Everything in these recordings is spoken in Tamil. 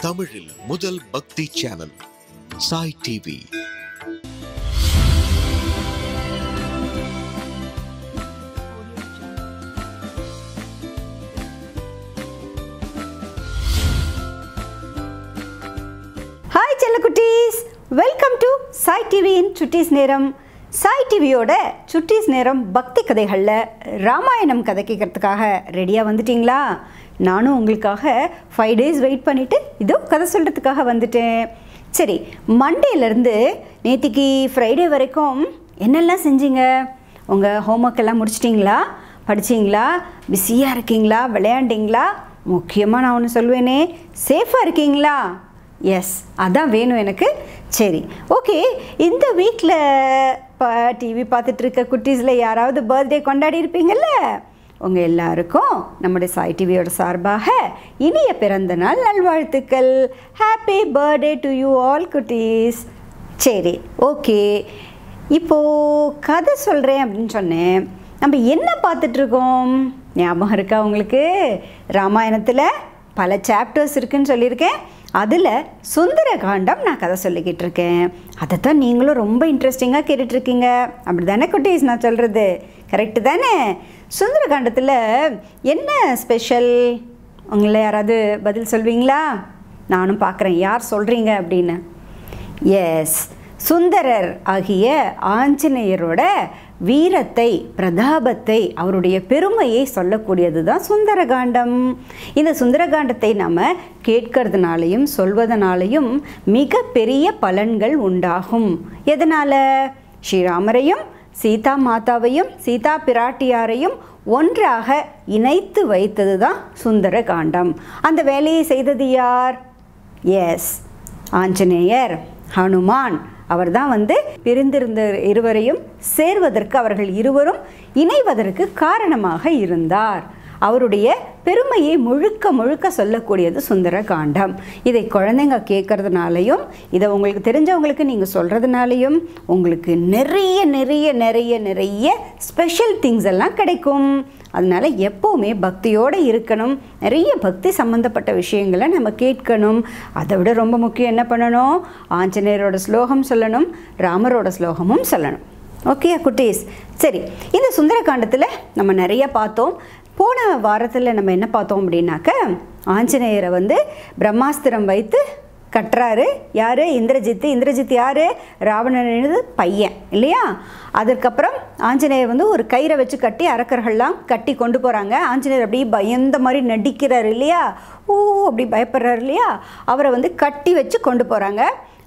தமிழில் முதல் பக்தி சேனல் சாய் டிவி. ஹாய் செல்லக்குட்டீஸ், வெல்கம் டு சாய் டிவியின் சுட்டீஸ் நேரம். சாய் டிவியோட சுட்டீஸ் நேரம் பக்தி கதைகளில் ராமாயணம் கதை கேட்கறதுக்காக ரெடியாக வந்துட்டிங்களா? நானும் உங்களுக்காக 5 days வெயிட் பண்ணிவிட்டு இதோ கதை சொல்கிறதுக்காக வந்துட்டேன். சரி, மண்டேலேருந்து நேற்றுக்கு ஃப்ரைடே வரைக்கும் என்னெல்லாம் செஞ்சீங்க? உங்கள் ஹோம்ஒர்க் எல்லாம் முடிச்சிட்டிங்களா? படிச்சிங்களா? பிஸியாக இருக்கீங்களா? விளையாண்டிங்களா? முக்கியமாக நான் ஒன்று சொல்வேனே, சேஃபாக இருக்கீங்களா? எஸ், அதான் வேணும் எனக்கு. சரி, ஓகே. இந்த வீக்கில் டிவி பார்த்துட்டு இருக்க குட்டீஸில் யாராவது பர்த்டே கொண்டாடி இருப்பீங்கள்ல? உங்கள் எல்லாருக்கும் நம்முடைய சாய் டிவியோட சார்பாக இனிய பிறந்த நாள் நல்வாழ்த்துக்கள். Happy birthday to you all குட்டீஸ். சரி, ஓகே. இப்போது கதை சொல்கிறேன் அப்படின்னு சொன்னேன். நம்ம என்ன பார்த்துட்ருக்கோம் ஞாபகம் இருக்கா உங்களுக்கு? ராமாயணத்தில் பல சாப்டர்ஸ் இருக்குதுன்னு சொல்லியிருக்கேன். அதில் சுந்தர காண்டம் நான் கதை சொல்லிக்கிட்டு இருக்கேன். அதை தான் நீங்களும் ரொம்ப இன்ட்ரெஸ்டிங்காக கேட்டுட்ருக்கீங்க. அப்படி தானே குட்டீஸ் நான் சொல்கிறது? கரெக்டு தானே? சுந்தர காண்டத்தில் என்ன ஸ்பெஷல்? உங்களை யாராவது பதில் சொல்வீங்களா? நானும் பார்க்குறேன் யார் சொல்கிறீங்க அப்படின்னு. எஸ், சுந்தரர் ஆகிய ஆஞ்சநேயரோட வீரத்தை, பிரதாபத்தை, அவருடைய பெருமையை சொல்லக்கூடியது தான் சுந்தரகாண்டம். இந்த சுந்தரகாண்டத்தை நம்ம கேட்கறதுனாலையும் சொல்வதனாலையும் மிக பெரிய பலன்கள் உண்டாகும். எதனால்? ஸ்ரீராமரையும் சீதா மாதாவையும் சீதா பிராட்டியாரையும் ஒன்றாக இணைத்து வைத்தது தான் சுந்தரகாண்டம். அந்த வேலையை செய்தது யார்? எஸ், ஆஞ்சநேயர், ஹனுமான். அவர் தான் பிரிந்திருந்த இருவரையும் சேர்வதற்கு, அவர்கள் இருவரும் இணைவதற்கு காரணமாக இருந்தார். அவருடைய பெருமையை முழுக்க முழுக்க சொல்லக்கூடியது சுந்தர காண்டம். இதை குழந்தைங்க கேட்கறதுனாலையும் இதை உங்களுக்கு தெரிஞ்சவங்களுக்கு நீங்கள் சொல்கிறதுனாலையும் உங்களுக்கு நிறைய நிறைய நிறைய நிறைய ஸ்பெஷல் திங்ஸ் எல்லாம் கிடைக்கும். அதனால் எப்போவுமே பக்தியோடு இருக்கணும். நிறைய பக்தி சம்மந்தப்பட்ட விஷயங்களை நம்ம கேட்கணும். அதை விட ரொம்ப முக்கியம் என்ன பண்ணணும்? ஆஞ்சநேயரோட ஸ்லோகம் சொல்லணும், ராமரோட ஸ்லோகமும் சொல்லணும். ஓகே குட்டீஸ்? சரி, இந்த சுந்தரகாண்டத்தில் நம்ம நிறைய பார்த்தோம். போன வாரத்தில் நம்ம என்ன பார்த்தோம் அப்படின்னாக்க, ஆஞ்சநேயரை பிரம்மாஸ்திரம் வைத்து கட்டுறாரு. யார்? இந்திரஜித்து. இந்திரஜித் யார்? ராவணனது பையன் இல்லையா? அதுக்கப்புறம் ஆஞ்சநேயர் ஒரு கயிறை வச்சு கட்டி அரக்கர்கள்லாம் கட்டி கொண்டு போகிறாங்க. ஆஞ்சநேயர் அப்படியே பயந்த மாதிரி நடிக்கிறார் இல்லையா? ஓ, அப்படி பயப்படுறாரு இல்லையா? அவரை கட்டி வச்சு கொண்டு போகிறாங்க.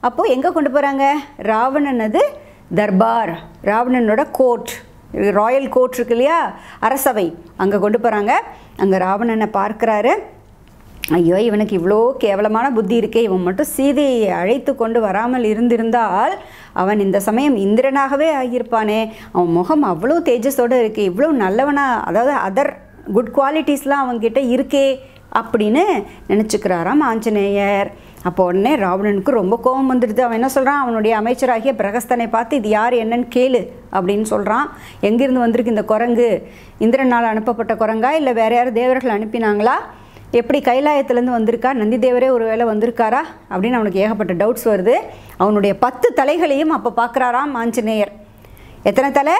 அப்போது எங்கே கொண்டு போகிறாங்க? ராவணனது தர்பார், ராவணனோட கோர்ட், ராயல் கோர்ட் இருக்கு இல்லையா, அரசவை, அங்கே கொண்டு போகிறாங்க. அங்கே ராவணனை பார்க்குறாரு. ஐயோ, இவனுக்கு இவ்வளோ கேவலமான புத்தி இருக்கே, இவன் மட்டும் சீதையை அழைத்து கொண்டு வராமல் இருந்திருந்தால் அவன் இந்த சமயம் இந்திரனாகவே ஆகியிருப்பானே. அவன் முகம் அவ்வளோ தேஜஸோடு இருக்குது, இவ்வளோ நல்லவனா, அதாவது அதர் குட் குவாலிட்டிஸ்லாம் அவன்கிட்ட இருக்கே அப்படின்னு நினச்சிக்கிறாராம் ஆஞ்சநேயர். அப்போ உடனே ராவணனுக்கு ரொம்ப கோபம் வந்துடுது. அவன் என்ன சொல்கிறான்? அவனுடைய அமைச்சராகிய பிரகஸ்தனை பார்த்து இது யார் என்னன்னு கேளு அப்படின்னு சொல்கிறான். எங்கேருந்து வந்திருக்கு இந்த குரங்கு? இந்திரனால் அனுப்பப்பட்ட குரங்கா இல்லை வேறு யாரும் தேவர்கள் அனுப்பினாங்களா? எப்படி கைலாயத்துலேருந்து வந்திருக்கா? நந்தி தேவரே ஒரு வேளை வந்திருக்காரா அப்படின்னு அவனுக்கு ஏகப்பட்ட டவுட்ஸ் வருது. அவனுடைய 10 தலைகளையும் அப்போ பார்க்குறாராம் ஆஞ்சநேயர். எத்தனை தலை?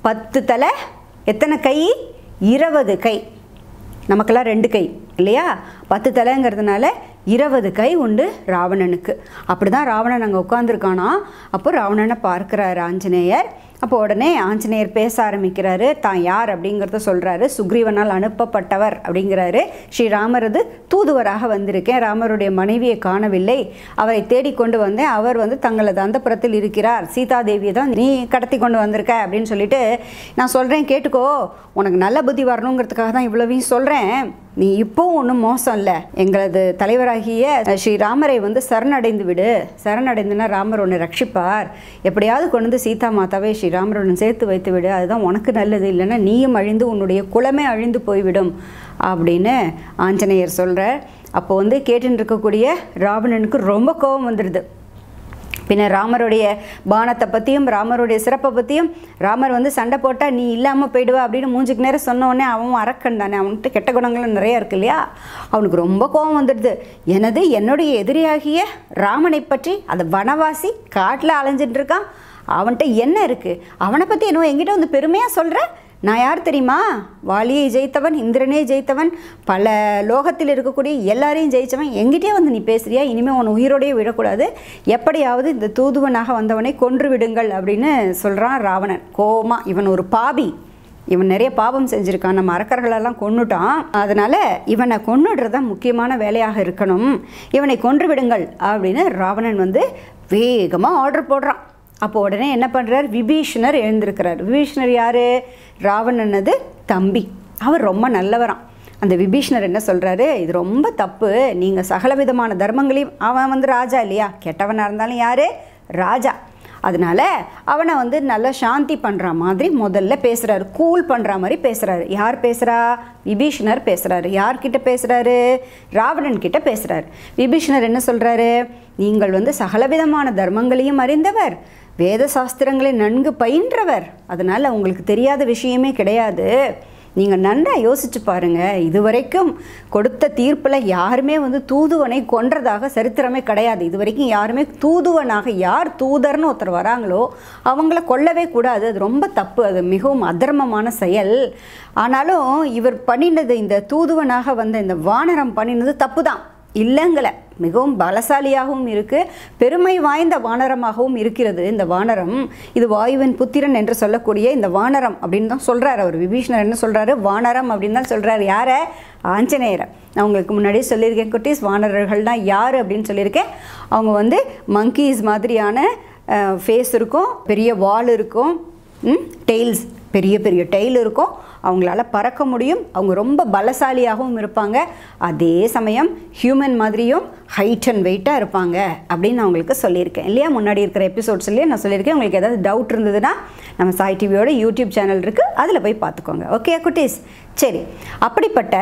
10 தலை. எத்தனை கை? 20 கை. நமக்கெல்லாம் 2 கை இல்லையா? 10 தலைங்கிறதுனால 20 கை உண்டு ராவணனுக்கு. அப்படி தான் ராவணன் அங்கே உட்காந்துருக்கானா. அப்போ ராவணனை பார்க்குறாரு ஆஞ்சநேயர். அப்போ உடனே ஆஞ்சநேயர் பேச ஆரம்பிக்கிறாரு. தான் யார் அப்படிங்கிறத சொல்கிறாரு. சுக்ரீவனால் அனுப்பப்பட்டவர் அப்படிங்கிறாரு. ஸ்ரீராமரது தூதுவராக வந்திருக்கேன். ராமருடைய மனைவியை காணவில்லை, அவரை தேடிக்கொண்டு வந்தேன். அவர் தங்களது அந்தப்புறத்தில் இருக்கிறார். சீதாதேவியை தான் நீ கடத்தி கொண்டு வந்திருக்க அப்படின்னு சொல்லிட்டு நான் சொல்கிறேன், கேட்டுக்கோ. உனக்கு நல்ல புத்தி வரணுங்கிறதுக்காக தான் இவ்வளவையும் சொல்கிறேன். நீ இப்போவும் ஒன்றும் மோசம் இல்லை. எங்களது தலைவராகிய ஸ்ரீராமரை சரணடைந்து விடு. சரணடைந்துன்னா ராமர் உன்னை ரட்சிப்பார். எப்படியாவது கொண்டு சீதா மாதாவை ஸ்ரீராமருடன் சேர்த்து வைத்து விடு. அதுதான் உனக்கு நல்லது. இல்லைன்னா நீயும் அழிந்து உன்னுடைய குலமே அழிந்து போய்விடும் அப்படின்னு ஆஞ்சநேயர் சொல்கிறார். அப்போ கேட்டுன்னு இருக்கக்கூடிய ராவணனுக்கு ரொம்ப கோபம் வந்துடுது. பின்ன ராமருடைய பானத்தை பற்றியும் ராமருடைய சிறப்பை பற்றியும் ராமர் வந்து சண்டை போட்டால் நீ இல்லாமல் போயிடுவா அப்படின்னு மூஞ்சுக்கு நேரம் சொன்னோடனே அவன் அரக்கன் தானே, அவன்கிட்ட கெட்ட குணங்களும் நிறையா இருக்கு இல்லையா. அவனுக்கு ரொம்ப கோபம் வந்துடுது. என்னுடைய எதிரியாகிய ராமனை பற்றி அந்த வனவாசி காட்டில் அலைஞ்சிட்டு இருக்கான், அவன்கிட்ட என்ன இருக்குது, அவனை பற்றி என்னவோ என்கிட்ட வந்து பெருமையாக சொல்கிற, நான் யார் தெரியுமா, வாலியை ஜெயித்தவன், இந்திரனே ஜெயித்தவன், பல லோகத்தில் இருக்கக்கூடிய எல்லாரையும் ஜெயித்தவன், எங்கிட்டே வந்து நீ பேசுறியா, இனிமேல் உன் உயிரோடையே விடக்கூடாது, எப்படியாவது இந்த தூதுவனாக வந்தவனை கொன்று விடுங்கள் அப்படின்னு சொல்கிறான் ராவணன் கோமா. இவன் ஒரு பாவி, இவன் நிறைய பாவம் செஞ்சுருக்கான், நம்ம அரக்கர்களெல்லாம் கொன்னுட்டான், அதனால் இவனை கொன்னுடுறது தான் முக்கியமான வேலையாக இருக்கணும், இவனை கொன்று விடுங்கள் அப்படின்னு ராவணன் வந்து வேகமாக ஆர்டர் போடுறான். அப்போ உடனே என்ன பண்ணுறார், விபீஷணர் எழுந்திருக்கிறார். விபீஷணர் யார், ராவணனது தம்பி, அவர் ரொம்ப நல்லவரான். அந்த விபீஷணர் என்ன சொல்கிறாரு, இது ரொம்ப தப்பு, நீங்கள் சகலவிதமான தர்மங்களையும், அவன் வந்து ராஜா இல்லையா, கெட்டவனாக இருந்தாலும் யார், ராஜா, அதனால் அவனை வந்து நல்லா சாந்தி பண்ணுற மாதிரி முதல்ல பேசுகிறாரு, கூல் பண்ணுற மாதிரி பேசுகிறாரு. யார் பேசுகிறா, விபீஷணர் பேசுகிறாரு. யார்கிட்ட பேசுகிறாரு, ராவணன் கிட்ட பேசுகிறாரு. விபீஷணர் என்ன சொல்கிறாரு, நீங்கள் வந்து சகலவிதமான தர்மங்களையும் அறிந்தவர், வேத சாஸ்திரங்களை நன்கு பயின்றவர், அதனால் உங்களுக்கு தெரியாத விஷயமே கிடையாது, நீங்கள் நன்றாக யோசிச்சு பாருங்கள், இதுவரைக்கும் கொடுத்த தீர்ப்பில் யாருமே வந்து தூதுவனை கொன்றதாக சரித்திரமே கிடையாது. இதுவரைக்கும் யாருமே தூதுவனாக, யார் தூதர்னு ஒருத்தர் வராங்களோ அவங்கள கொல்லவே கூடாது, அது ரொம்ப தப்பு, அது மிகவும் அதர்மமான செயல். ஆனாலும் இவர் பண்ணினது, இந்த தூதுவனாக வந்த இந்த வானரம் பண்ணினது தப்பு தான் இல்லைங்கள, மிகவும் பலசாலியாகவும் இருக்குது, பெருமை வாய்ந்த வானரமாகவும் இருக்கிறது இந்த வானரம். இது வாயுவின் புத்திரன் என்று சொல்லக்கூடிய இந்த வானரம் அப்படின்னு தான் சொல்கிறார் அவர். விபீஷணர் என்ன சொல்கிறாரு, வானரம் அப்படின்னு தான் சொல்கிறார். யாரை, ஆஞ்சநேயரை. நான் உங்களுக்கு முன்னாடியே சொல்லியிருக்கேன் குட்டீஸ், வானரர்கள்னால் யார் அப்படின்னு சொல்லியிருக்கேன். அவங்க வந்து மங்கீஸ் மாதிரியான ஃபேஸ் இருக்கும், பெரிய வால் இருக்கும், டெய்ல்ஸ், பெரிய பெரிய டெய்ல் இருக்கும், அவங்களால பறக்க முடியும், அவங்க ரொம்ப பலசாலியாகவும் இருப்பாங்க, அதே சமயம் ஹியூமன் மாதிரியும் ஹைட் அண்ட் வெயிட்டாக இருப்பாங்க அப்படின்னு நான் உங்களுக்கு சொல்லியிருக்கேன் இல்லையா, முன்னாடி இருக்கிற எபிசோட்ஸ்லேயே நான் சொல்லியிருக்கேன். உங்களுக்கு ஏதாவது டவுட் இருந்ததுன்னா நம்ம சாய் டிவியோட யூடியூப் சேனல் இருக்குது, அதில் போய் பார்த்துக்கோங்க. ஓகே குட்டீஸ், சரி, அப்படிப்பட்ட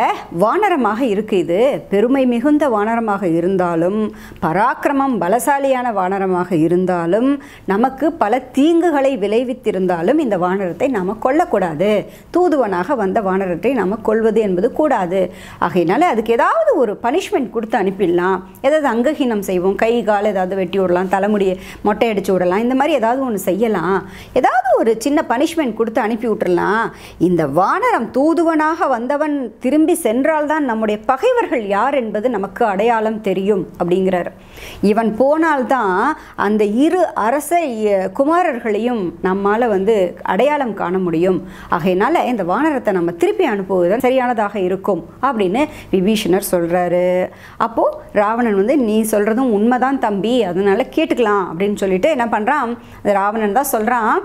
வானரமாக இருக்குது இது. பெருமை மிகுந்த வானரமாக இருந்தாலும், பராக்கிரமம் பலசாலியான வானரமாக இருந்தாலும், நமக்கு பல தீங்குகளை விளைவித்திருந்தாலும் இந்த வானரத்தை நாம் கொல்லக்கூடாது. தூதுவனாக வந்த வானரத்தை நாம் கொல்வது என்பது கூடாது. ஆகையினால அதுக்கு ஏதாவது ஒரு பனிஷ்மெண்ட் கொடுத்து அனுப்பிடலாம். ஏதாவது அங்கஹீனம் செய்வோம், கை கால் ஏதாவது வெட்டி விடலாம், தலைமுடியை மொட்டை அடித்து விடலாம், இந்த மாதிரி ஏதாவது ஒன்று செய்யலாம், ஏதாவது ஒரு சின்ன பனிஷ்மெண்ட் கொடுத்து அனுப்பி விட்டுறலாம். இந்த வானரம் தூதுவனாக வந்தவன் திரும்பி சென்றால்தான் நம்முடைய பகைவர்கள் யார் என்பது நமக்கு அடையாளம் தெரியும் அப்படிங்கிறார். இவன் போனால்தான் அந்த இரு அரச குமாரர்களையும் நம்மால் வந்து அடையாளம் காண முடியும். ஆகையினால இந்த வானரத்தை நம்ம திருப்பி அனுப்புவதுதான் சரியானதாக இருக்கும் அப்படின்னு விபீஷணர் சொல்கிறாரு. அப்போது ராவணன் வந்து நீ சொல்கிறதும் உண்மைதான் தம்பி, அதனால கேட்டுக்கலாம் அப்படின்னு சொல்லிட்டு என்ன பண்ணுறான், ராவணன் தான் சொல்கிறான்,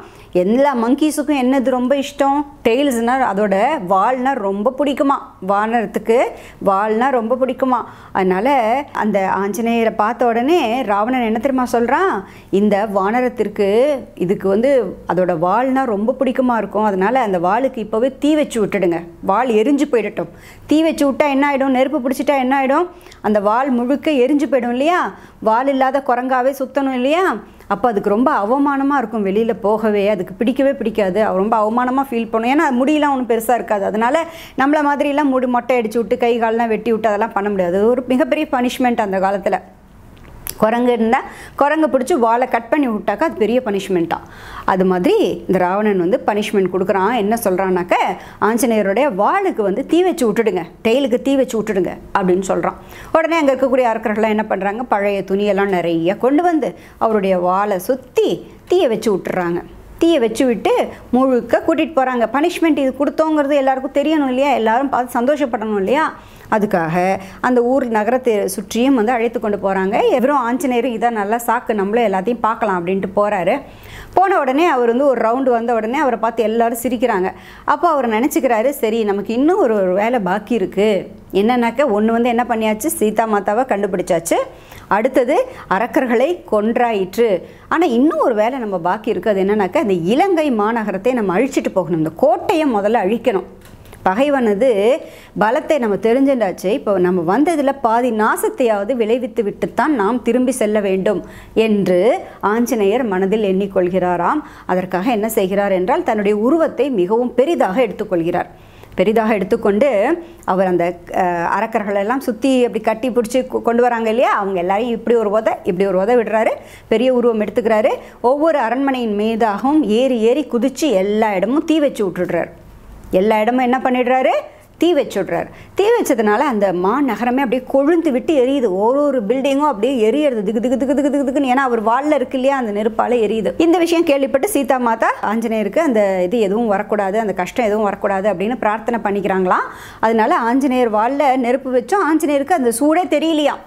எல்லா மங்கீஸுக்கும் என்னது ரொம்ப இஷ்டம், டெய்ல்ஸ்னால் அதோட வால்னால் ரொம்ப பிடிக்குமா, வானரத்துக்கு வால்னால் ரொம்ப பிடிக்குமா. அதனால் அந்த ஆஞ்சநேயரை பார்த்த உடனே ராவணன் என்ன தெரியுமா சொல்கிறான், இந்த வானரத்திற்கு இதுக்கு வந்து அதோட வால்னால் ரொம்ப பிடிக்குமா இருக்கும், அதனால் அந்த வாளுக்கு இப்போவே தீ வச்சு விட்டுடுங்க, வால் எரிஞ்சு போயிடட்டும். தீ வச்சு விட்டால் என்ன ஆகிடும், நெருப்பு பிடிச்சிட்டா என்ன ஆகிடும், அந்த வால் முழுக்க எரிஞ்சு போயிடும் இல்லையா, வால் இல்லாத குரங்காவே சுற்றணும் இல்லையா. அப்போ அதுக்கு ரொம்ப அவமானமாக இருக்கும், வெளியில் போகவே அதுக்கு பிடிக்கவே பிடிக்காது, ரொம்ப அவமானமாக ஃபீல் பண்ணும். ஏன்னா முடியெல்லாம் ஒன்றும் பெருசாக இருக்காது, அதனால் நம்மளை மாதிரிலாம் மொட்டை அடித்து விட்டு கை காலெலாம் வெட்டி விட்டு அதெல்லாம் பண்ண முடியாது. அது ஒரு மிகப்பெரிய பனிஷ்மெண்ட் அந்த காலத்தில். குரங்கு இருந்தால் குரங்கு பிடிச்சி வாழை கட் பண்ணி விட்டாக்கா அது பெரிய பனிஷ்மெண்ட்டாக. அது மாதிரி இந்த ராவணன் வந்து பனிஷ்மெண்ட் கொடுக்குறான். என்ன சொல்கிறான்னாக்க, ஆஞ்சநேயருடைய வாளுக்கு வந்து தீ வச்சு விட்டுடுங்க, டெய்லுக்கு தீ வச்சு விட்டுடுங்க அப்படின்னு சொல்கிறான். உடனே அங்கே இருக்கக்கூடிய அரக்கர்கள்லாம் என்ன பண்ணுறாங்க, பழைய துணியெல்லாம் நிறைய கொண்டு வந்து அவருடைய வாளை சுற்றி தீயை வச்சு விட்டுறாங்க. தீயை வச்சு விட்டு முழுக்க கூட்டிகிட்டு போகிறாங்க. பனிஷ்மெண்ட் இது கொடுத்தோங்கிறது எல்லாருக்கும் தெரியணும் இல்லையா, எல்லாரும் பார்த்து சந்தோஷப்படணும் இல்லையா. அதுக்காக அந்த ஊர் நகரத்தை சுற்றியும் வந்து அழைத்து கொண்டு போகிறாங்க. எவரும் ஆஞ்சநேயரும் இதான் நல்லா சாக்கு, நம்மளும் எல்லாத்தையும் பார்க்கலாம் அப்படின்ட்டு போகிறாரு. போன உடனே அவர் வந்து ஒரு ரவுண்டு வந்த உடனே அவரை பார்த்து எல்லோரும் சிரிக்கிறாங்க. அப்போ அவர் நினச்சிக்கிறாரு, சரி நமக்கு இன்னும் ஒரு வேலை பாக்கி இருக்குது. என்னன்னாக்க, ஒன்று வந்து என்ன பண்ணியாச்சு, சீதா மாதாவை கண்டுபிடிச்சாச்சு, அடுத்தது அரக்கர்களை கொன்றாயிற்று. ஆனால் இன்னும் ஒரு வேலை நம்ம பாக்கி இருக்குது. அது என்னன்னாக்கா, இந்த இலங்கை மாநகரத்தை நம்ம அழிச்சிட்டு போகணும், இந்த கோட்டையை முதல்ல அழிக்கணும். பகைவனது பலத்தை நம்ம தெரிஞ்சுட்டாச்சு. இப்போ நம்ம வந்ததில் பாதி நாசத்தையாவது விளைவித்து விட்டுத்தான் நாம் திரும்பி செல்ல வேண்டும் என்று ஆஞ்சநேயர் மனதில் எண்ணிக்கொள்கிறாராம். அதற்காக என்ன செய்கிறார் என்றால் தன்னுடைய உருவத்தை மிகவும் பெரிதாக எடுத்துக்கொள்கிறார். பெரிதாக எடுத்துக்கொண்டு அவர் அந்த அரக்கர்களெல்லாம் சுற்றி அப்படி கட்டி பிடிச்சி கொண்டு வராங்க இல்லையா, அவங்க எல்லாரையும் இப்படி ஒரு உதை விடுறாரு. பெரிய உருவம் எடுத்துக்கிறாரு. ஒவ்வொரு அரண்மனையின் மீதாகவும் ஏறி ஏறி குதித்து எல்லா இடமும் தீ வச்சு விட்டுடுறாரு. எல்லா இடமும் என்ன பண்ணிடுறாரு, தீ வச்சுடுறாரு. தீ வச்சதுனால அந்த மாநகரமே அப்படியே கொழுந்து விட்டு எரியுது. ஒரு பில்டிங்கும் அப்படியே எரியுறது, திகு திகு திகு திகு திகுன்னு. ஏன்னா அவர் வாளில் இருக்கு இல்லையா, அந்த நெருப்பால் எரியுது. இந்த விஷயம் கேள்விப்பட்டு சீதா மாதா ஆஞ்சநேயருக்கு அந்த இது எதுவும் வரக்கூடாது, அந்த கஷ்டம் எதுவும் வரக்கூடாது அப்படின்னு பிரார்த்தனை பண்ணிக்கிறாங்களாம். அதனால ஆஞ்சநேயர் வாளில் நெருப்பு வச்சோம். ஆஞ்சநேயருக்கு அந்த சூடே தெரியலையாம்.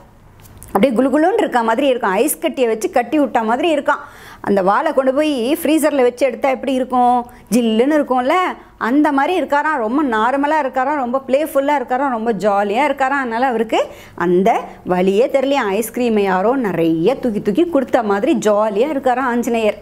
அப்படியே குலுகுலுன்னு இருக்கா மாதிரி இருக்கும். ஐஸ் கட்டியை வச்சு கட்டி விட்டா மாதிரி இருக்கான். அந்த வாழை கொண்டு போய் ஃப்ரீசரில் வச்சு எடுத்தால் எப்படி இருக்கும், ஜில்லுன்னு இருக்கும்ல, அந்த மாதிரி இருக்காராம். ரொம்ப நார்மலாக இருக்காராம், ரொம்ப ப்ளேஃபுல்லாக இருக்காராம், ரொம்ப ஜாலியாக இருக்காராம். அதனால் அவருக்கு அந்த வழியே தெரியலையா. ஐஸ்கிரீமை யாரோ நிறைய தூக்கி தூக்கி கொடுத்த மாதிரி ஜாலியாக இருக்காராம் ஆஞ்சநேயர்.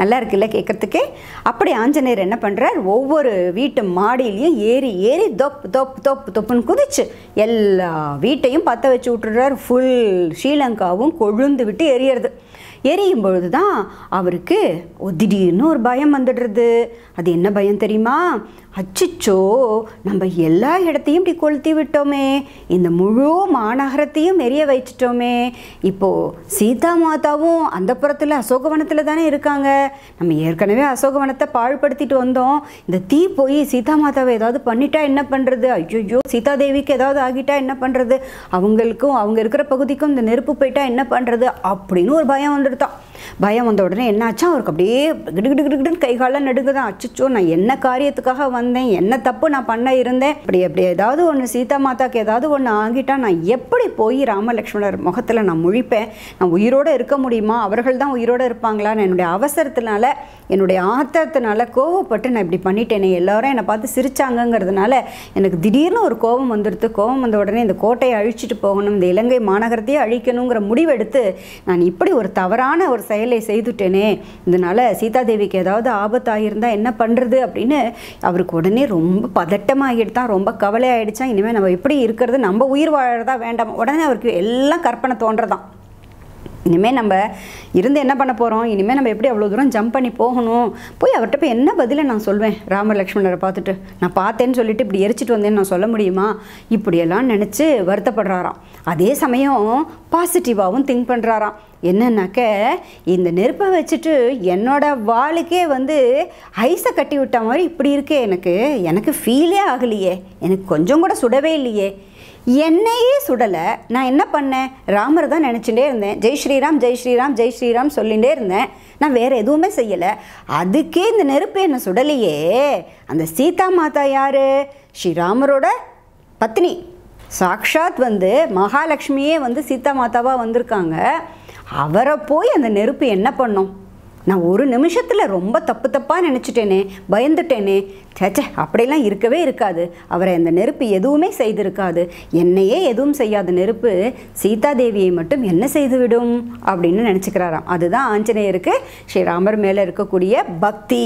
நல்லா இருக்குல்ல கேட்குறதுக்கே. அப்படி ஆஞ்சநேயர் என்ன பண்ணுறார், ஒவ்வொரு வீட்டு மாடியிலையும் ஏறி ஏறி தொப்புன்னு குதிச்சு எல்லா வீட்டையும் பற்ற வச்சு விட்டுறார். ஃபுல் ஸ்ரீலங்காவும் கொழுந்து விட்டு எரியறது. எரியும் பொழுது தான் அவருக்கு திடீர்னு ஒரு பயம் வந்துடுறது. அது என்ன பயம் தெரியுமா, அச்சிச்சோ நம்ம எல்லா இடத்தையும் இப்படி கொளுத்தி விட்டோமே, இந்த முழு மாநகரத்தையும் எரிய வச்சிட்டோமே. இப்போது சீதா மாதாவும் அந்த புறத்தில் அசோகவனத்தில் தானே இருக்காங்க. நம்ம ஏற்கனவே அசோகவனத்தை பாழ்படுத்திட்டு வந்தோம். இந்த தீ போய் சீதா மாதாவை ஏதாவது பண்ணிட்டா என்ன பண்ணுறது, ஐயோ சீதாதேவிக்கு ஏதாவது ஆகிட்டா என்ன பண்ணுறது, அவங்களுக்கும் அவங்க இருக்கிற பகுதிக்கும் இந்த நெருப்பு போயிட்டா என்ன பண்ணுறது அப்படின்னு ஒரு பயம் வந்துடுதான். பயம் வந்த உடனே என்னாச்சா, அவருக்கு அப்படியே கிடுகிடுகிடுன்னு கைகாலம் நடுங்குதான். அச்சோ நான் என்ன காரியத்துக்காக வந்தேன், என்ன தப்பு நான் பண்ண இருந்தேன், அப்படி ஏதாவது ஒன்று சீதா மாதாக்கு ஏதாவது ஒன்று ஆகிட்டா நான் எப்படி போய் ராமலக்ஷ்மணர் முகத்தில் நான் முழிப்பேன், நான் உயிரோடு இருக்க முடியுமா, அவர்கள் தான் உயிரோடு இருப்பாங்களான்னு என்னுடைய அவசரத்தினால என்னுடைய ஆத்திரத்தினால கோவப்பட்டு நான் இப்படி பண்ணிட்டேனே, எல்லாரும் என்னை பார்த்து சிரிச்சாங்கங்கிறதுனால எனக்கு திடீர்னு ஒரு கோபம் வந்துடுது. கோபம் வந்த உடனே இந்த கோட்டையை அழிச்சிட்டு போகணும், இந்த இலங்கை மாநகரத்தையே அழிக்கணுங்கிற முடிவெடுத்து நான் இப்படி ஒரு தவறான ஒரு செயலை செய்துட்டேனே, இதனால் சீதாதேவிக்கு ஏதாவது ஆபத்தாகியிருந்தால் என்ன பண்ணுறது அப்படின்னு அவருக்கு உடனே ரொம்ப பதட்டமாகிடுதான், ரொம்ப கவலை ஆகிடுச்சா. இனிமேல் நம்ம எப்படி இருக்கிறது, நம்ம உயிர் வாழறதா வேண்டாம். உடனே அவருக்கு எல்லாம் கற்பனை தோன்றதான். இனிமேல் நம்ம இருந்து என்ன பண்ண போகிறோம், இனிமேல் நம்ம எப்படி அவ்வளோ தூரம் ஜம்ப் பண்ணி போகணும், போய் அவர்கிட்ட போய் என்ன பதிலை நான் சொல்வேன், ராமலக்ஷ்மணரை பார்த்துட்டு நான் பார்த்தேன்னு சொல்லிட்டு இப்படி எரிச்சிட்டு வந்தேன்னு நான் சொல்ல முடியுமா, இப்படியெல்லாம் நினச்சி வருத்தப்படுறாராம். அதே சமயம் பாசிட்டிவாகவும் திங்க் பண்ணுறாராம். என்னன்னாக்க இந்த நெருப்பை வச்சுட்டு என்னோட வாளுக்கே ஐஸை கட்டி விட்ட மாதிரி இப்படி இருக்கே, எனக்கு ஃபீலே ஆகலையே, எனக்கு கொஞ்சம் கூட சுடவே இல்லையே, என்னையே சுடலை, நான் என்ன பண்ணேன், ராமர் தான் நினச்சிட்டே இருந்தேன், ஜெய் ஸ்ரீராம் ஜெய் ஸ்ரீராம் ஜெய் ஸ்ரீராம் சொல்லிகிட்டே இருந்தேன், நான் வேறு எதுவுமே செய்யலை, அதுக்கே இந்த நெருப்பு என்னை சுடலையே. அந்த சீதா மாதா யார், ஸ்ரீராமரோட பத்னி, சாக்ஷாத் மகாலட்சுமியே சீதா மாதாவாக வந்திருக்காங்க. அவரை போய் அந்த நெருப்பு என்ன பண்ணோம், நான் ஒரு நிமிஷத்தில் ரொம்ப தப்பாக நினச்சிட்டேனே, பயந்துட்டேனே, சேச்சே அப்படிலாம் இருக்கவே இருக்காது, அவரை அந்த நெருப்பு எதுவுமே செய்திருக்காது, என்னையே எதுவும் செய்யாத நெருப்பு சீதாதேவியை மட்டும் என்ன செய்துவிடும் அப்படின்னு நினச்சிக்கிறாராம். அதுதான் ஆஞ்சநேயருக்கு ஸ்ரீராமர் மேலே இருக்கக்கூடிய பக்தி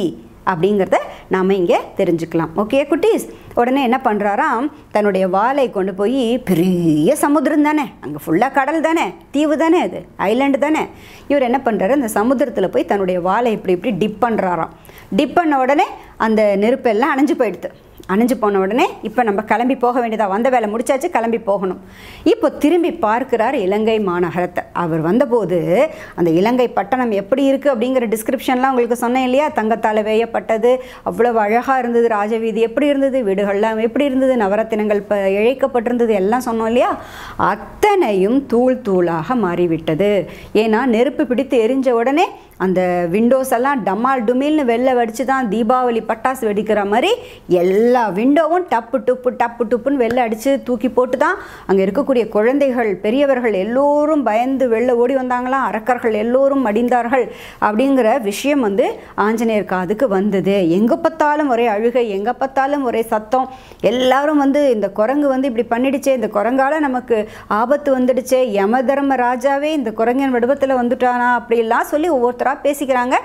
அப்படிங்கிறத நாம் இங்கே தெரிஞ்சுக்கலாம். ஓகே குட்டீஸ், உடனே என்ன பண்ணுறாராம், தன்னுடைய வாளை கொண்டு போய், பெரிய சமுத்திரம் தானே, அங்கே ஃபுல்லாக கடல் தானே, தீவு தானே, அது ஐலாண்டு தானே, இவர் என்ன பண்ணுறாரு, அந்த சமுத்திரத்தில் போய் தன்னுடைய வாளை இப்படி டிப் பண்ணுறாராம். டிப் பண்ண உடனே அந்த நெருப்பெல்லாம் அணைஞ்சு போயிடுது. அணைஞ்சு போன உடனே இப்போ நம்ம கிளம்பி போக வேண்டியதா, வந்த வேலை முடிச்சாச்சு, கிளம்பி போகணும். இப்போ திரும்பி பார்க்கிறார் இலங்கை மாநகரத்தை. அவர் வந்தபோது அந்த இலங்கை பட்டணம் எப்படி இருக்குது அப்படிங்கிற டிஸ்கிரிப்ஷன்லாம் உங்களுக்கு சொன்னேன் இல்லையா, தங்கத்தால் வேயப்பட்டது, அவ்வளவு அழகாக இருந்தது, ராஜவீதி எப்படி இருந்தது, வீடுகள்லாம் எப்படி இருந்தது, நவரத்தினங்கள் இழைக்கப்பட்டிருந்தது எல்லாம் சொன்னோம் இல்லையா, அத்தனையும் தூள் தூளாக மாறிவிட்டது. ஏன்னா நெருப்பு பிடித்து எரிஞ்ச உடனே அந்த விண்டோஸ் எல்லாம் டமால் டுமில்னு வெளில வெடிச்சு தான் தீபாவளி பட்டாசு வெடிக்கிற மாதிரி எல்லா விண்டோவும் டப்பு டுப்புன்னு வெளில அடித்து தூக்கி போட்டு தான் அங்கே இருக்கக்கூடிய குழந்தைகள் பெரியவர்கள் எல்லோரும் பயந்து வெளில ஓடி வந்தாங்களாம். அரக்கர்கள் எல்லோரும் மடிந்தார்கள் அப்படிங்கிற விஷயம் ஆஞ்சநேயர் காதுக்கு வந்தது. எங்கே பார்த்தாலும் ஒரே அழுகை, எங்கே பார்த்தாலும் ஒரே சத்தம், எல்லாரும் இந்த குரங்கு இப்படி பண்ணிடுச்சே, இந்த குரங்கால நமக்கு ஆபத்து வந்துடுச்சே, யம தர்ம ராஜாவே இந்த குரங்கின் வடிவத்தில் வந்துட்டானா அப்படிலாம் சொல்லி ஒவ்வொருத்தராக பேசிக்கிறாங்க.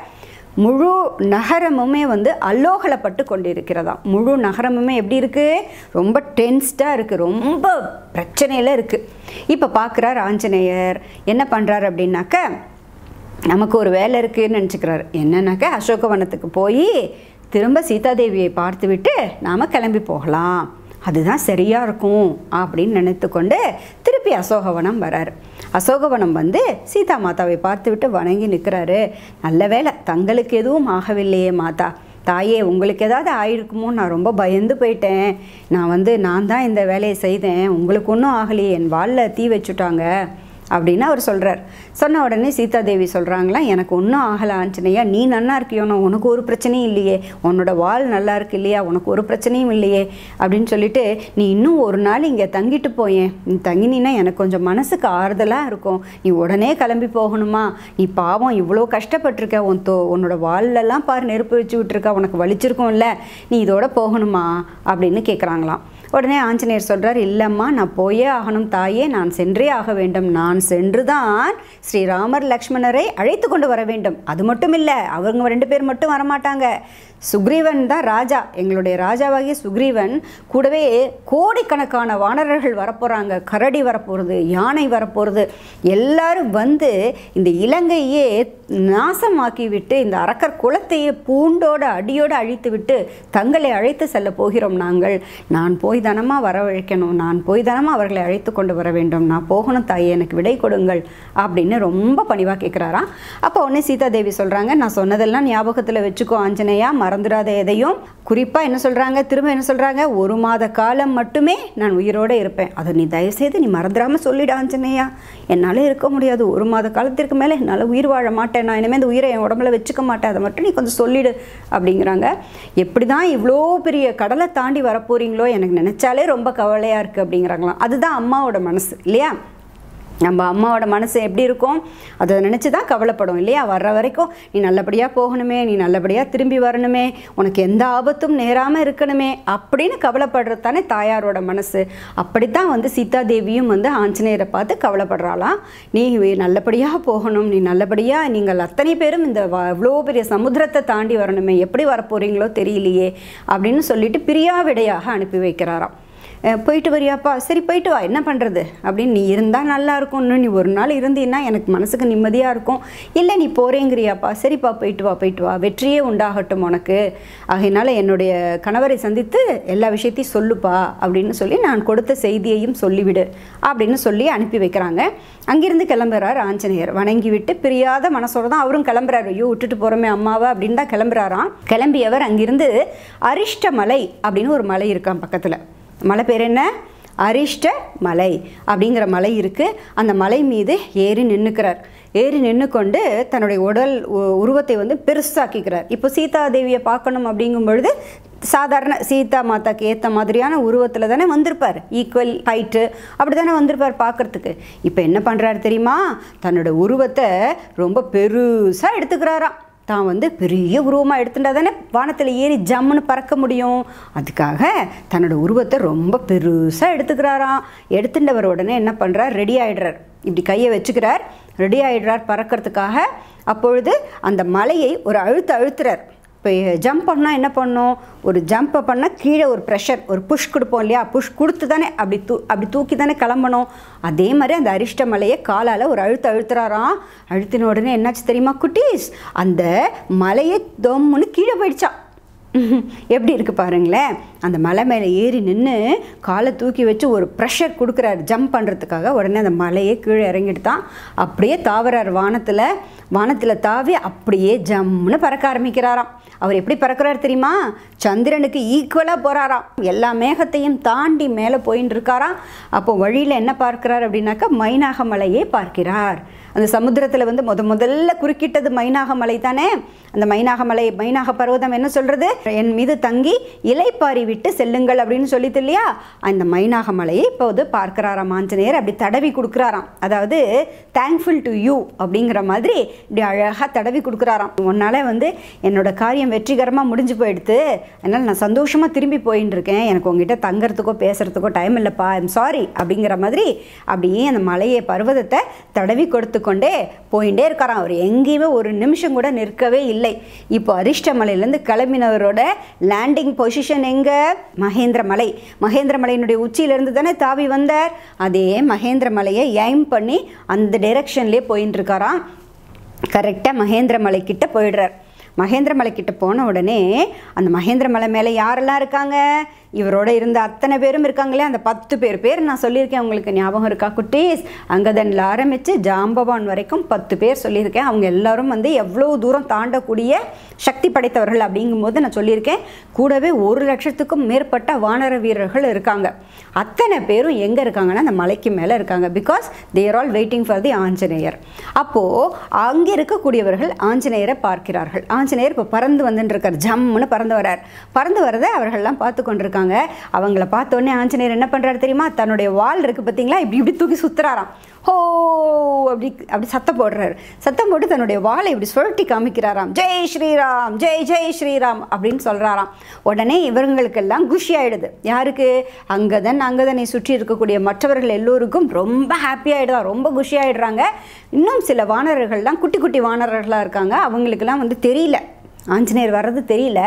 முழு நகரமுமே வந்து அல்லோகலப்பட்டு கொண்டிருக்கிறதாம். முழு நகரமுமே எப்படி இருக்குது? ரொம்ப டென்ஸ்டாக இருக்குது, ரொம்ப பிரச்சனையில் இருக்குது. இப்போ பார்க்குறார் ஆஞ்சநேயர். என்ன பண்ணுறாரு அப்படின்னாக்க, நமக்கு ஒரு வேலை இருக்குதுன்னு நினச்சிக்கிறாரு. என்னன்னாக்கா அசோகவனத்துக்கு போய் திரும்ப சீதாதேவியை பார்த்து விட்டு நாம் கிளம்பி போகலாம், அதுதான் சரியாக இருக்கும் அப்படின்னு நினைத்து கொண்டு திருப்பி அசோகவனம் வராரு. அசோகவனம் வந்து சீதா மாதாவை பார்த்து விட்டு வணங்கி நிற்கிறாரு. நல்ல வேலை, தங்களுக்கு எதுவும் ஆகவில்லையே மாதா, தாயே உங்களுக்கு ஏதாவது ஆயிருக்குமோ, நான் ரொம்ப பயந்து போயிட்டேன், நான் தான் இந்த வேலையை செய்தேன், உங்களுக்கு ஒன்றும் ஆகலையே, என் வாலில் தீ வச்சுட்டாங்க அப்படின்னு அவர் சொல்கிறார். சொன்ன உடனே சீதாதேவி சொல்கிறாங்களா, எனக்கு ஒன்றும் ஆகலை ஆஞ்சநேயா, நீ நல்லா இருக்கியோனோ, உனக்கு ஒரு பிரச்சனையும் இல்லையே, உன்னோட வால் நல்லா இருக்கு இல்லையா, உனக்கு ஒரு பிரச்சனையும் இல்லையே அப்படின்னு சொல்லிட்டு, நீ இன்னும் ஒரு நாள் இங்கே தங்கிட்டு போயேன், நீ தங்கினீன்னா எனக்கு கொஞ்சம் மனசுக்கு ஆறுதலாக இருக்கும், நீ உடனே கிளம்பி போகணுமா, நீ பாவம் இவ்வளோ கஷ்டப்பட்டிருக்க, உன்னோட வால்லெல்லாம் பாரு நெருப்பு வச்சு விட்டுருக்கா, உனக்கு வலிச்சிருக்கும்ல, நீ இதோட போகணுமா அப்படின்னு கேட்குறாங்களாம். உடனே ஆஞ்சநேயர் சொல்கிறார், இல்லைம்மா நான் போயே ஆகணும் தாயே, நான் சென்றே ஆக வேண்டும், நான் சென்று தான் ஸ்ரீராமர் லக்ஷ்மணரை அழைத்து கொண்டு வர வேண்டும். அது மட்டும் இல்லை, அவங்க 2 பேர் மட்டும் வரமாட்டாங்க, சுக்ரீவன் தான் ராஜா, எங்களுடைய ராஜாவாகிய சுக்ரீவன் கூடவே கோடிக்கணக்கான வானரர்கள் வரப்போகிறாங்க, கரடி வரப்போகிறது, யானை வரப்போகிறது, எல்லாரும் வந்து இந்த இலங்கையே நாசமாக்கி விட்டு இந்த அரக்கர் குலத்தையே பூண்டோட அடியோடு அழித்து விட்டு தங்களை அழைத்து செல்ல போகிறோம் நாங்கள், நான் போய் தானமாக வரவழைக்கணும், நான் போய் தானமாக அவர்களை அழைத்து கொண்டு வர வேண்டும், நான் போகணும் தாயே, எனக்கு விடை கொடுங்கள் அப்படின்னு ரொம்ப பணிவாக கேட்குறாராம். அப்போ உடனே சீதாதேவி சொல்கிறாங்க, நான் சொன்னதெல்லாம் ஞாபகத்தில் வச்சுக்கோ ஆஞ்சநேயா, மறந்துடாத எதையும். குறிப்பாக என்ன சொல்கிறாங்க, திரும்ப என்ன சொல்கிறாங்க, 1 மாத காலம் மட்டுமே நான் உயிரோடு இருப்பேன், அதை நீ தயவுசெய்து நீ மறந்துடாமல் சொல்லிடு ஆஞ்சநேயா, என்னால் இருக்க முடியாது, 1 மாத காலத்திற்கு மேலே என்னால் உயிர் வாழ மாட்டேன், நான் இனிமேல் இந்த உயிரை என் உடம்புல வச்சுக்க மாட்டேன், அதை மட்டும் நீ கொஞ்சம் சொல்லிடு அப்படிங்கிறாங்க. எப்படி தான் இவ்வளோ பெரிய கடலை தாண்டி வரப்போகிறீங்களோ, எனக்கு நினச்சாலே ரொம்ப கவலையாக இருக்குது அப்படிங்கிறாங்களாம். அதுதான் அம்மாவோட மனசு இல்லையா, நம்ம அம்மாவோட மனசு எப்படி இருக்கும், அதை நினச்சி தான் கவலைப்படும் இல்லையா, வர்ற வரைக்கும் நீ நல்லபடியாக போகணுமே, நீ நல்லபடியாக திரும்பி வரணுமே, உனக்கு எந்த ஆபத்தும் நேராமல் இருக்கணுமே அப்படின்னு கவலைப்படுறது தானே தாயாரோட மனசு. அப்படித்தான் வந்து சீதாதேவியும் வந்து ஆஞ்சநேயரை பார்த்து கவலைப்படுறாளாம். நீ நல்லபடியாக போகணும், நீ நல்லபடியாக, நீங்கள் அத்தனை பேரும் இந்த இவ்வளோ பெரிய சமுத்திரத்தை தாண்டி வரணுமே, எப்படி வரப்போகிறீங்களோ தெரியலையே அப்படின்னு சொல்லிட்டு பிரியாவிடையாக அனுப்பி வைக்கிறாராம். போயிட்டு வரியாப்பா, சரி போயிட்டு வா, என்ன பண்ணுறது அப்படின்னு, நீ இருந்தால் நல்லா இருக்கும், இன்னும் நீ ஒரு நாள் இருந்தீன்னா எனக்கு மனசுக்கு நிம்மதியாக இருக்கும், இல்லை நீ போகிறேங்கிறியாப்பா, சரிப்பா போயிட்டு வா போயிட்டு வா, வெற்றியே உண்டாகட்டும் உனக்கு, ஆகையினால என்னுடைய கணவரை சந்தித்து எல்லா விஷயத்தையும் சொல்லுப்பா அப்படின்னு சொல்லி நான் கொடுத்த செய்தியையும் சொல்லிவிடு அப்படின்னு சொல்லி அனுப்பி வைக்கிறாங்க. அங்கிருந்து கிளம்புறார் ஆஞ்சநேயர். வணங்கி விட்டு பிரியாத மனசோடு தான் அவரும் கிளம்புறாரு. ஐயோ விட்டுட்டு போகிறோமே அம்மாவை அப்படின்னு தான் கிளம்புறாராம். கிளம்பியவர் அங்கிருந்து அரிஷ்ட மலை அப்படின்னு ஒரு மலை இருக்கான் பக்கத்தில். மலை பேர் என்ன, அரிஷ்ட மலை அப்படிங்கிற மலை இருக்குது. அந்த மலை மீது ஏறி நின்றுக்கிறார். ஏறி நின்று கொண்டு தன்னுடைய உடல் உருவத்தை வந்து பெருசாக்கிக்கிறார். இப்போ சீதாதேவியை பார்க்கணும் அப்படிங்கும் பொழுது சாதாரண சீதா மாதாக்கு ஏற்ற மாதிரியான உருவத்தில் தானே வந்திருப்பார், ஈக்குவல் ஹைட்டு அப்படி தானே வந்திருப்பார் பார்க்குறதுக்கு. இப்போ என்ன பண்ணுறாரு தெரியுமா, தன்னோட உருவத்தை ரொம்ப பெருசாக எடுத்துக்கிறாராம். தான் வந்து பெரிய உருவமாக எடுத்துட்டா தானே வானத்தில் ஏறி ஜம்முன்னு பறக்க முடியும். அதுக்காக தன்னோட உருவத்தை ரொம்ப பெருசாக எடுத்துக்கிறாராம். எடுத்துட்டவர் உடனே என்ன பண்ணுறார், ரெடி ஆகிடுறார். இப்படி கையை வச்சுக்கிறார், ரெடி ஆகிடுறார் பறக்கிறதுக்காக. அப்பொழுது அந்த மலையை ஒரு அழுத்துறார். இப்போ ஜம்ப் பண்ணால் என்ன பண்ணணும், ஒரு ஜம்பை பண்ணால் கீழே ஒரு ப்ரெஷர், ஒரு புஷ் கொடுப்போம் இல்லையா, புஷ் கொடுத்து தானே அப்படி தூக்கி தானே கிளம்பணும். அதே மாதிரி அந்த அரிஷ்ட மலையை காலால் ஒரு அழுத்துறாராம். அழுத்தின உடனே என்னாச்சு தெரியுமா குட்டீஸ், அந்த மலையை தொம்முன்னு கீழே போயிடுச்சான். எப்படி இருக்குது பாருங்களேன். அந்த மலை மேலே ஏறி நின்று காலை தூக்கி வச்சு ஒரு ப்ரெஷர் கொடுக்குறாரு ஜம்ப் பண்ணுறதுக்காக. உடனே அந்த மலையே கீழே இறங்கிட்டுதான். அப்படியே தாவறார் வானத்தில் தாவி அப்படியே ஜம்முன்னு பறக்க ஆரம்பிக்கிறாராம். அவர் எப்படி பறக்கிறார் தெரியுமா, சந்திரனுக்கு ஈக்குவலாக போகிறாராம். எல்லா மேகத்தையும் தாண்டி மேலே போயின்னு இருக்காராம். அப்போ வழியில் என்ன பார்க்கிறார் அப்படின்னாக்கா, மைனாக மலையை பார்க்கிறார். அந்த சமுத்திரத்தில் வந்து முதல்ல குறுக்கிட்டது மைனாக மலை தானே. அந்த மைனாக பர்வதம் என்ன சொல்கிறது, என் மீது தங்கி இலைப்பாரி விட்டு செல்லுங்கள் அப்படின்னு சொல்லிட்டு இல்லையா. அந்த மைனாக மலையை இப்போது பார்க்கிறாராம் ஆஞ்சநேயர். அப்படி தடவி கொடுக்குறாராம். அதாவது தேங்க்ஃபுல் டு யூ அப்படிங்கிற மாதிரி இப்படி அழகாக தடவி கொடுக்குறாராம். உன்னால் வந்து என்னோட காரியம் காரியம் வெற்றிகரமாக முடிஞ்சு போயிடுது, அதனால் நான் சந்தோஷமாக திரும்பி போயின்னு இருக்கேன், எனக்கு உங்ககிட்ட தங்கறதுக்கோ பேசுகிறதுக்கோ டைம் இல்லைப்பா, ஐம் சாரி அப்படிங்கிற மாதிரி அப்படியே அந்த மலையை பர்வதத்தை தடவி கொடுத்து கொண்டே போயிட்டே இருக்காராம். அவர் எங்கேயுமே ஒரு நிமிஷம் கூட நிற்கவே இல்லை. இப்போ அரிஷ்டமலையிலேருந்து கிளம்பினவரோட லேண்டிங் பொசிஷன் எங்கே? மகேந்திர மலை. மகேந்திர மலையினுடைய உச்சியிலேருந்து தானே தாவி வந்தார். அதே மகேந்திர மலையை எய்ம் பண்ணி அந்த டைரெக்ஷன்லேயே போயின்னு இருக்காராம். கரெக்டாக மகேந்திர மலைக்கிட்ட போயிடுறார். மகேந்திர மலைக்கிட்ட போன உடனே அந்த மகேந்திர மலை மேலே யாரெல்லாம் இருக்காங்க? இவரோட இருந்த அத்தனை பேரும் இருக்காங்களே, அந்த 10 பேர் நான் சொல்லியிருக்கேன், உங்களுக்கு ஞாபகம் இருக்கா குட்டீஸ்? அங்கதனில் ஆரம்பித்து ஜாம்பவான் வரைக்கும் 10 பேர் சொல்லியிருக்கேன். அவங்க எல்லாரும் வந்து எவ்வளோ தூரம் தாண்டக்கூடிய சக்தி படைத்தவர்கள் அப்படிங்கும்போது நான் சொல்லியிருக்கேன். கூடவே 1,00,000க்கும் மேற்பட்ட வானர வீரர்கள் இருக்காங்க. அத்தனை பேரும் எங்கே இருக்காங்கன்னா அந்த மலைக்கு மேலே இருக்காங்க. Because they're all waiting for the Anjaneyar. அப்போது அங்கே இருக்கக்கூடியவர்கள் ஆஞ்சநேயரை பார்க்கிறார்கள். ஆஞ்சநேயர் இப்போ பறந்து வந்துட்டு இருக்கார், ஜம்முன்னு பறந்து வர்றார். பறந்து வரதை அவர்கள்லாம் பார்த்து கொண்டிருக்காங்க. அவங்கள பார்த்தோன்னே ஆஞ்சநேயர் என்ன பண்ணுறாரு தெரியுமா? தன்னுடைய வால் இருக்குது பார்த்தீங்களா, இப்படி தூக்கி சுற்றுறாராம். ஹோ அப்படி சத்தம் போடுறாரு. சத்தம் போட்டு தன்னுடைய வாளை இப்படி சுழட்டி காமிக்கிறாராம். ஜெய் ஸ்ரீராம், ஜெய் ஜெய் ஸ்ரீராம் அப்படின்னு சொல்கிறாராம். உடனே இவர்களுக்கெல்லாம் குஷி ஆகிடுது. யாருக்கு? அங்கதனை சுற்றி இருக்கக்கூடிய மற்றவர்கள் எல்லோருக்கும் ரொம்ப ஹாப்பி ஆகிடுதான், ரொம்ப குஷி ஆகிடுறாங்க. இன்னும் சில வானரர்கள்லாம் குட்டி குட்டி வானரர்களாக இருக்காங்க. அவங்களுக்கெல்லாம் வந்து தெரியல, ஆஞ்சநேயர் வர்றது தெரியல.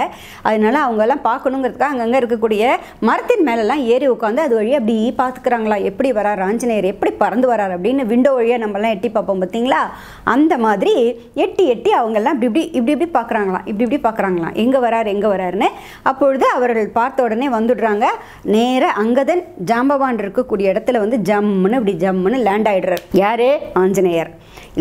அதனால அவங்கெல்லாம் பார்க்கணுங்கிறதுக்காக அங்கங்கே இருக்கக்கூடிய மரத்தின் மேலெல்லாம் ஏறி உட்காந்து அது வழியாக அப்படி பார்த்துக்கிறாங்களா, எப்படி வரார் ஆஞ்சநேயர், எப்படி பறந்து வரார் அப்படின்னு. விண்டோ வழியாக நம்மலாம் எட்டி பார்ப்போம் பார்த்தீங்களா, அந்த மாதிரி எட்டி அவங்கெல்லாம் இப்படி பார்க்குறாங்களாம், இப்படி பார்க்குறாங்களாம், எங்கே வராருன்னு. அப்பொழுது அவர்கள் பார்த்த உடனே வந்துடுறாங்க. நேராக அங்கதன் ஜாம்பவான் இருக்கக்கூடிய இடத்துல வந்து ஜம்முன்னு லேண்ட் ஆகிடுறார். யாரு? ஆஞ்சநேயர்.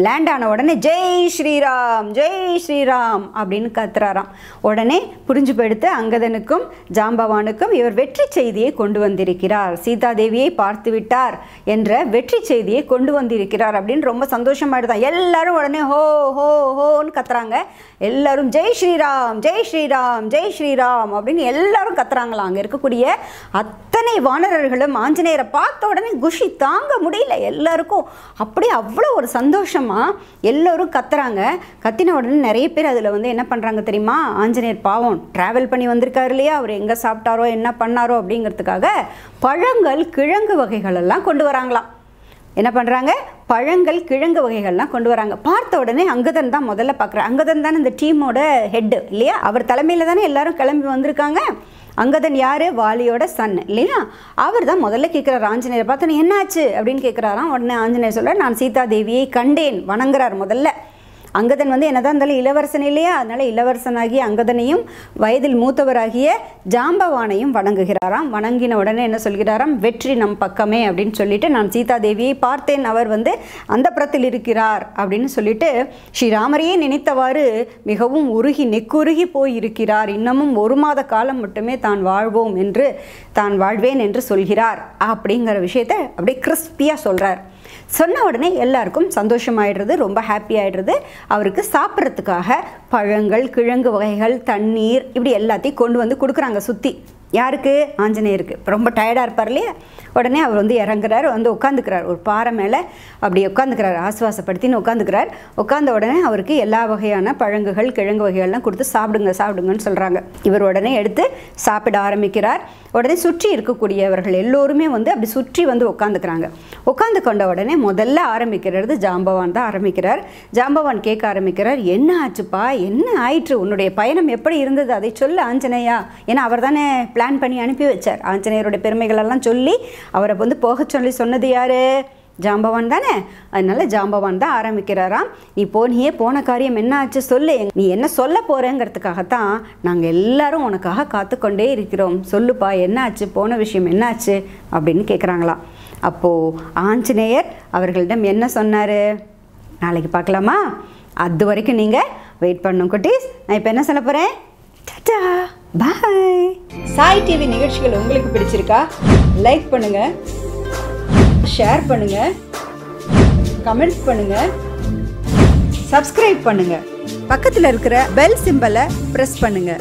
லேண்ட் ஆன உடனே ஜெய் ஸ்ரீராம், ஜெய் ஸ்ரீராம் அப்படின்னு கத்துறாராம். உடனே புரிஞ்சு போயிடுத்து அங்கதனுக்கும் ஜாம்பவானுக்கும் இவர் வெற்றி செய்தியை கொண்டு வந்திருக்கிறார், சீதாதேவியை பார்த்து விட்டார் என்ற வெற்றி செய்தியை கொண்டு வந்திருக்கிறார் அப்படின்னு ரொம்ப சந்தோஷமாயிடுதான். எல்லாரும் உடனே ஹோ ஹோ ஹோன்னு கத்துறாங்க. எல்லாரும் ஜெய் ஸ்ரீராம், ஜெய் ஸ்ரீராம், ஜெய் ஸ்ரீராம் அப்படின்னு எல்லாரும் கத்துறாங்களாம். அங்கே இருக்கக்கூடிய அத்தனை வானரர்களும் ஆஞ்சநேயரை பார்த்த உடனே குஷி தாங்க முடியல எல்லாருக்கும். அப்படியே அவ்வளோ ஒரு சந்தோஷமா எல்லோரும் கத்துறாங்க. கத்தின உடனே நிறைய பேர் அதில் வந்து என்ன பண்ணுறாங்க தெரியுமா? ஆஞ்சநேயர் பாவம் ட்ராவல் பண்ணி வந்திருக்காரு இல்லையா, அவர் எங்கே சாப்பிட்டாரோ என்ன பண்ணாரோ அப்படிங்கிறதுக்காக பழங்கள் கிழங்கு வகைகள் எல்லாம் கொண்டு வராங்களாம். என்ன பண்ணுறாங்க? பழங்கள் கிழங்கு வகைகள்லாம் கொண்டு வராங்க. பார்த்த உடனே அங்கதன் தான் முதல்ல பார்க்குறாரு. அங்கதன் தானே இந்த டீமோட ஹெட்டு இல்லையா, அவர் தலைமையில் தானே எல்லாரும் கிளம்பி வந்திருக்காங்க. அங்கதன் யார்? வாலியோட சன் இல்லையா, அவர் தான் முதல்ல கேட்குறாரு ஆஞ்சநேயரை பார்த்தோன்னே என்னாச்சு அப்படின்னு கேட்குறாராம். உடனே ஆஞ்சநேயர் சொல்கிறார், நான் சீதாதேவியை கண்டேன், வணங்குறார் முதல்ல. அங்கதன் வந்து என்னதான் இருந்தாலும் இளவரசன் இல்லையா, அதனால இளவரசனாகிய அங்கதனையும் வயதில் மூத்தவராகிய ஜாம்பவானையும் வணங்குகிறாராம். வணங்கின உடனே என்ன சொல்கிறாராம்? வெற்றி நம் பக்கமே அப்படின்னு சொல்லிட்டு, நான் சீதாதேவியை பார்த்தேன், அவர் வந்து அந்த புறத்தில் இருக்கிறார் அப்படின்னு சொல்லிட்டு ஸ்ரீராமரையே நினைத்தவாறு மிகவும் நெக்குருகி போய் இருக்கிறார். இன்னமும் 1 மாத காலம் மட்டுமே தான் வாழ்வேன் என்று சொல்கிறார் அப்படிங்கிற விஷயத்த அப்படியே கிறிஸ்பியாக சொல்கிறார். சொன்ன உடனே எல்லாருக்கும் சந்தோஷமாயிடுறது, ரொம்ப ஹாப்பி ஆகிடுறது. அவருக்கு சாப்பிட்றதுக்காக பழங்கள் கிழங்கு வகைகள் தண்ணீர் இப்படி எல்லாத்தையும் கொண்டு வந்து கொடுக்குறாங்க சுற்றி. யாருக்கு? ஆஞ்சநேயருக்கு. ரொம்ப டயர்டாக இருப்பார் இல்லையா, உடனே அவர் வந்து இறங்குறார், வந்து உட்காந்துக்கிறார் ஒரு பாறை மேலே. அப்படி உட்காந்துக்கிறார், ஆசுவாசப்படுத்தின்னு உட்காந்துக்கிறார். உட்காந்த உடனே அவருக்கு எல்லா வகையான பழங்குகள் கிழங்கு வகைகள்லாம் கொடுத்து சாப்பிடுங்கன்னு சொல்கிறாங்க. இவர் உடனே எடுத்து சாப்பிட ஆரம்பிக்கிறார். உடனே சுற்றி இருக்கக்கூடியவர்கள் எல்லோருமே வந்து அப்படி சுற்றி வந்து உட்காந்துக்கிறாங்க. உட்காந்து கொண்ட உடனே முதல்ல ஆரம்பிக்கிறது ஜாம்பவான் தான் ஆரம்பிக்கிறார். ஜாம்பவான் கேட்க ஆரம்பிக்கிறார், என்ன ஆச்சுப்பா, என்ன ஆயிற்று, உன்னுடைய பயணம் எப்படி இருந்தது, அதை சொல்ல ஆஞ்சநேயா. ஏன்னா அவர் தானே பிளான் பண்ணி அனுப்பி வச்சார். ஆஞ்சநேயருடைய பெருமைகளெல்லாம் சொல்லி அவரை வந்து போக சொன்னது யாரு? ஜாம்பவான் தானே. அதனால ஜாம்பவான் தான் ஆரம்பிக்கிறாராம். நீயே போன காரியம் என்ன ஆச்சு சொல்லு, நீ என்ன சொல்ல போகிறேங்கிறதுக்காகத்தான் நாங்கள் எல்லாரும் உனக்காக காத்துக்கொண்டே இருக்கிறோம், சொல்லுப்பா என்ன ஆச்சு, போன விஷயம் என்ன ஆச்சு அப்படின்னு கேட்குறாங்களாம். அப்போது ஆஞ்சநேயர் அவர்களிடம் என்ன சொன்னார்? நாளைக்கு பார்க்கலாமா? அது வரைக்கும் நீங்கள் வெயிட் பண்ணணும் குட்டீஸ். நான் இப்போ என்ன சொல்ல போகிறேன்? டாடா பாய். சாய் டிவி நிகழ்ச்சிகள் உங்களுக்கு பிடிச்சிருக்கா? லைக் பண்ணுங்க, ஷேர் பண்ணுங்க, கமெண்ட்ஸ் பண்ணுங்க, சப்ஸ்கிரைப் பண்ணுங்க, பக்கத்தில் இருக்கிற பெல் சிம்பலை பிரஸ் பண்ணுங்க.